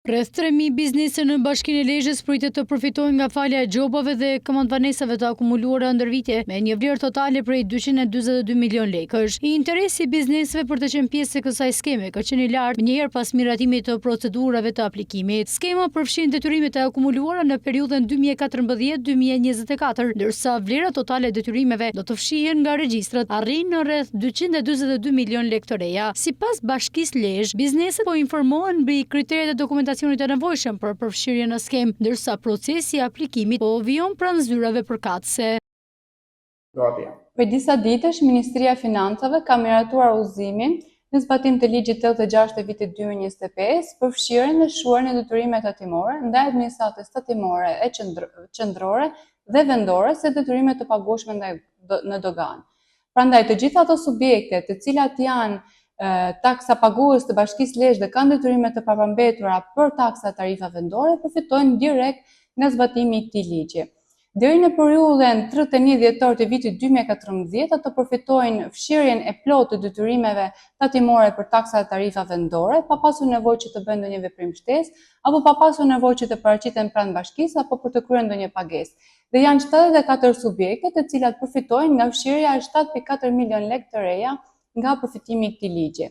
Rreth 3.000 biznese në Bashkinë e Lezhës pritet të përfitojnë nga falja e gjobave dhe këmbëntvanesave të akumuluara ndërvitje me një vlerë totale prej 242 milion lekësh. Interesi i bizneseve për të qenë pjesë e kësaj skeme ka qenë i lartë njëherë pas miratimit të procedurave të aplikimit. Skema përfshin detyrimet e akumuluara në periudhën 2014-2024, ndërsa vlera totale e detyrimeve do të fshihen nga regjistrat arrin në rreth 242 milion lekë të reja. Sipas Bashkisë Lezhë, bizneset po informohen mbi kriteret e dokumentacionit të nevojshëm për përfshirje në skemë, ndërsa procesi i aplikimit po vijon pranë zyrave përkatëse. Për disa ditësh, Ministria e Financave ka miratuar udhëzimin në zbatim të ligjit 86 të vitit 2025 për fshirjen dhe shuarjen e detyrimeve tatimore ndaj administratës tatimore e qendrore dhe vendore se detyrime të pagueshme në dogan. Prandaj të gjitha ato subjekte të cilat janë taksa pagues të Bashkisë Lezhë dhe kanë detyrime të papërmbetura për taksa tarifa vendore përfitojnë direkt nga zbatimi i këtij ligji. Deri në periudhën 31 dhjetor të vitit 2014 ato përfitojnë fshirjen e plotë të detyrimeve tatimore për taksa tarifa vendore, pa pasur nevojë që të bëjnë ndonjë veprim shtesë apo pa pasur nevojë që të paraqiten pranë bashkisë apo për të kryer ndonjë pagesë. Dhe janë 74 subjekte të cilat përfitojnë nga fshirja e 7.4 milion lekë të reja nga përfitimi i këtij ligji.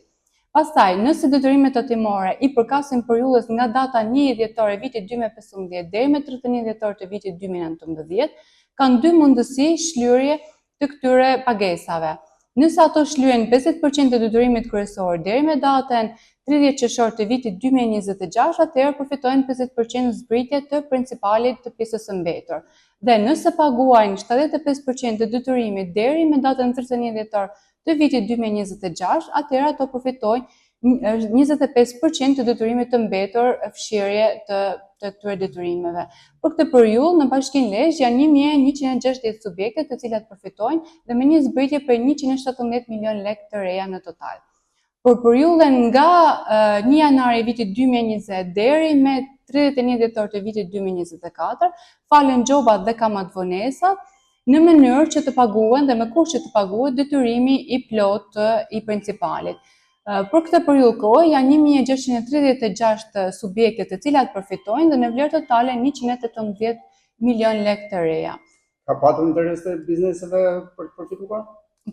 Pastaj, nëse detyrimet tatimore i përkasin periudhës nga data 1 dhjetor e vitit 2015 deri me 31 dhjetor të vitit 2019, kanë dy mundësi shlyerje të këtyre pagesave. Nëse ato shlyen 50% të detyrimit kryesor deri me datën 30 qershor të vitit 2026, atëherë përfitojnë 50% zbritje të principalit të pjesës së mbetur. Dhe nëse paguajnë 75% të detyrimit deri me datën 31 dhjetor të vitit 2026, atëherë ato përfitojnë 25% të detyrimit të mbetur fshirje të këtyre detyrimeve. Për këtë periudhë në Bashkinë Lezhë janë 1160 subjekte të cilat përfitojnë dhe me një zbritje për 117 milion lekë të reja në total. Për periudhën nga 1 janar i vitit 2020 deri me 31 dhjetor të vitit 2024, falen gjobat dhe kamatvonesat në mënyrë që të paguhen dhe me kusht që të paguhet detyrimi i plotë i principalit. Për këtë periudhë kohë janë 1636 subjekte të cilat përfitojnë dhe në vlerë totale 118 milion lekë të reja. Ka patur interes të bizneseve për të përfituar?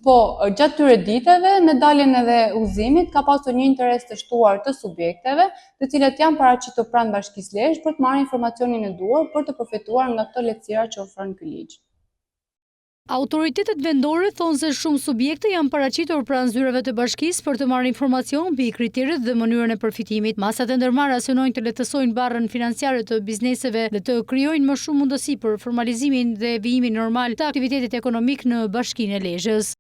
Po, gjatë këtyre ditëve, me daljen edhe udhëzimit, ka pasur një interes të shtuar të subjekteve, të cilat janë paraqitur pranë Bashkisë Lezhë për të marrë informacionin e duhur për të përfituar nga këto lehtësira që ofron ky ligj. Autoritetet vendore thonë se shumë subjekte janë paraqitur pranë zyrave të bashkisë për të marrë informacion mbi kriteret dhe mënyrën e përfitimit. Masat e ndërmarra synojnë të lehtësojnë barrën financiare të bizneseve dhe të krijojnë më shumë mundësi për formalizimin dhe vijimin normal të aktivitetit ekonomik në Bashkinë e Lezhës.